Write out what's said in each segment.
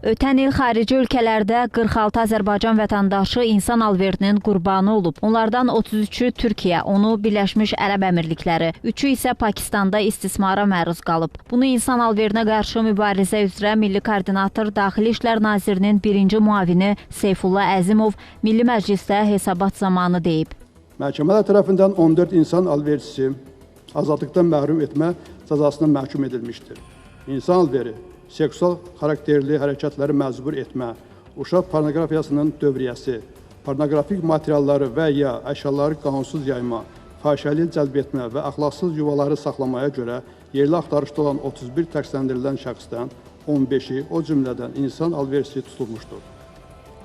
Ötən il xarici ölkələrdə 46 Azərbaycan vətəndaşı insan alverinin qurbanı olub. Onlardan 33-ü Türkiyə, onu Birləşmiş Ərəb Əmirlikləri, 3-ü isə Pakistanda istismara məruz qalıb. Bunu insan alverinə qarşı mübarizə üzrə Milli Koordinator Daxili İşlər Nazirinin birinci müavini Seyfullah Əzimov Milli Məclisdə hesabat zamanı deyib. Məhkəmələr tərəfindən 14 insan alverçisi azadlıqdan məhrum etmə cəzasına məhkum edilmişdir. İnsan alveri seksual xarakterli hərəkətləri məcbur etmə, uşaq pornoqrafiyasının dövriyyəsi, pornoqrafik materialları və ya əşyaları qanunsuz yayma, fahişəliyə cəlb etmə və əxlaqsız yuvaları saxlamaya görə yerli axtarışda olan 31 təqsirləndirilən şəxsdən 15-i, o cümlədən insan alverçisi tutulmuşdur.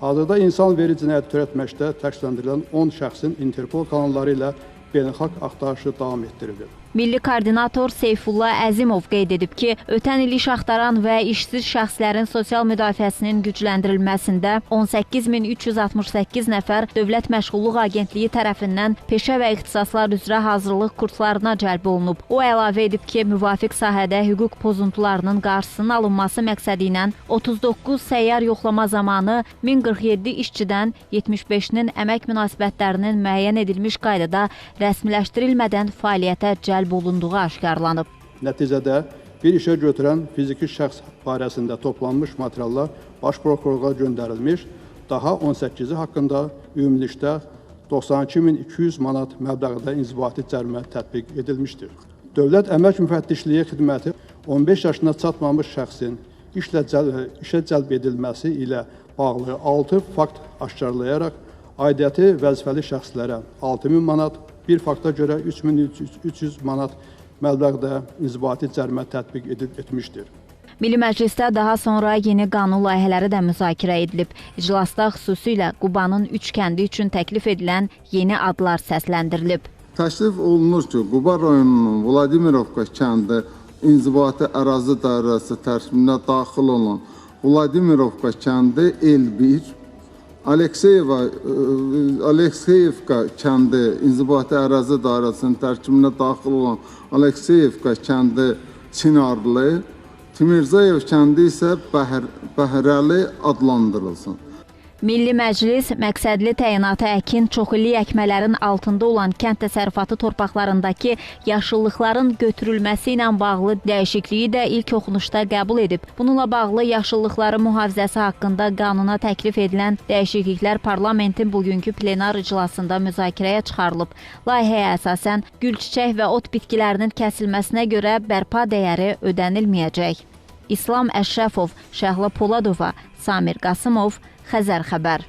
Hazırda insan alveri cinayəti törətməkdə təqsirləndirilən 10 şəxsin Interpol kanalları ilə beynəlxalq axtarışı davam etdirilir. Milli koordinator Seyfullah Əzimov qeyd edib ki, ötən il iş axtaran və işsiz şəxslərin sosial müdafiəsinin gücləndirilməsində 18368 nəfər Dövlət Məşğulluq Agentliyi tərəfindən peşə və ixtisaslar üzrə hazırlıq kurslarına cəlb olunub. O əlavə edib ki, müvafiq sahədə hüquq pozuntularının qarşısının alınması məqsədi ilə 39 səyyar yoxlama zamanı 1047 işçidən 75-nin əmək münasibətlərinin müəyyən edilmiş qaydada rəsmiləşdirilmədən fəaliyyətə cəlb olunduğu aşkarlanıb. Nəticədə bir işə götürən fiziki şəxs barəsində toplanmış materiallar baş prokurorluğa göndərilmiş, daha 18-i haqqında ümumilikdə 92.200 manat məbləğində inzibati cərimə tətbiq edilmişdir. Dövlət Əmək Müfəttişliyi Xidməti 15 yaşına çatmamış şəxsin işə cəlb edilməsi ilə bağlı 6 fakt aşkarlayaraq aidiyyəti vəzifəli şəxslərə 6000 manat, bir fakta görə 3300 manat məbləğdə inzibati cərimə tətbiq etmişdir. Milli Məclisdə daha sonra yeni qanun layihələri də müzakirə edilib. İclasda xüsusilə Qubanın 3 kəndi üçün təklif edilən yeni adlar səsləndirilib. Təklif olunur ki, Quba rayonunun Vladimirovka kəndi inzibati ərazi dairəsi tərkibinə daxil olan Vladimirovka kəndi El1, Alekseyevka kəndi inzibati ərazi dairəsinin tərkibinə daxil olan Alekseyevka kəndi Çinarlı, Timirzayev kəndi isə Bəhrəli adlandırılsın. Milli Məclis məqsədli təyinatı əkin çoxillik əkmələrin altında olan kənd təsərrüfatı torpaqlarındakı yaşıllıqların götürülməsi ilə bağlı dəyişikliyi də ilk oxunuşda qəbul edib. Bununla bağlı yaşıllıqların mühafizəsi haqqında qanuna təklif edilən dəyişikliklər parlamentin bugünkü plenar iclasında müzakirəyə çıxarılıb. Layihəyə əsasən gül-çiçək və ot bitkilərinin kəsilməsinə görə bərpa dəyəri ödənilməyəcək. İslam Əşrəfov, Şəhla Poladova, Samir Qasımov, Xəzər xəbər.